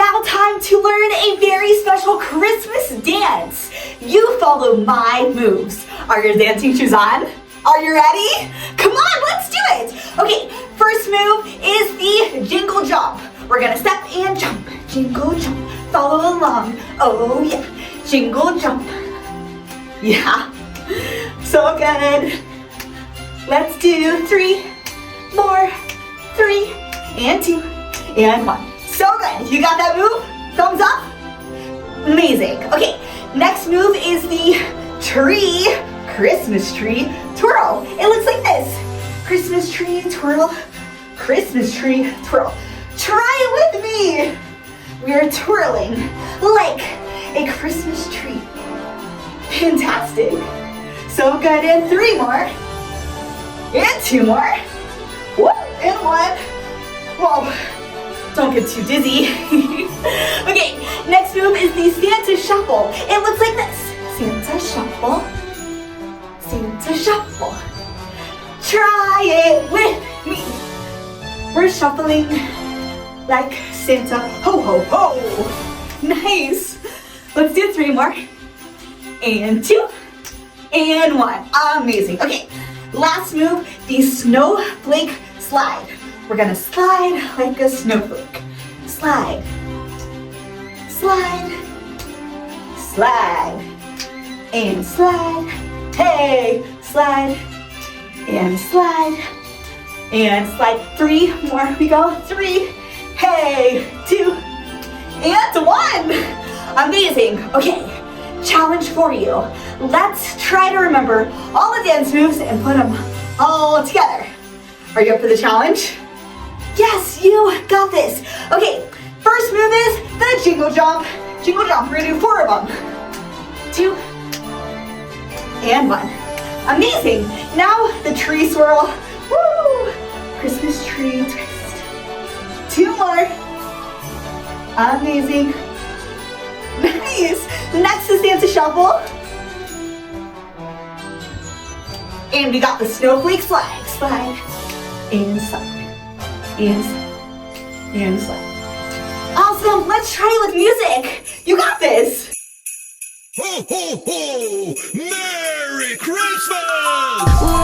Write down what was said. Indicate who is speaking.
Speaker 1: now time to learn a very special Christmas dance. You follow my moves. Are your dancing shoes on? Are you ready? Come on, let's do it. Okay, first move is the jingle jump. We're gonna step and jump. Jingle jump, follow along. Oh yeah, jingle jump. Yeah, so good. Let's do 3 more, 3 and 2 and 1. So good. You got that move? Thumbs up. Amazing. Okay, next move is the Christmas tree twirl. It looks like this. Christmas tree twirl, Christmas tree twirl. Try it with me. We are twirling like a Christmas tree. Fantastic. So good. And 3 more. And 2 more. Woo, and 1. Whoa. Don't get too dizzy. Okay, next move is the Santa shuffle. It looks like this. Santa shuffle. Santa shuffle. Try it with me. We're shuffling like Santa. Ho, ho, ho. Nice. Let's do 3 more. And 2. And 1. Amazing. Okay, last move, the snowflake slide. We're gonna slide like a snowflake. Slide. Slide. Slide. And slide. Hey, slide. And slide. And slide. 3 more. We go. 3. Hey, 2. And 1. Amazing. Okay, challenge for you. Let's try to remember all the dance moves and put them all together. Are you up for the challenge? Yes, you got this. Okay, first move is the jingle jump. Jingle jump, we're gonna do 4 of them. 2 and 1. Amazing. Now the tree swirl. Woo! Christmas tree twist. 2 more. Amazing. Nice. Next is Santa shuffle. And we got the snowflake slide. Slide and slide. And slide. Awesome, let's try it with music. You got this.
Speaker 2: Ho, ho, ho! Merry Christmas!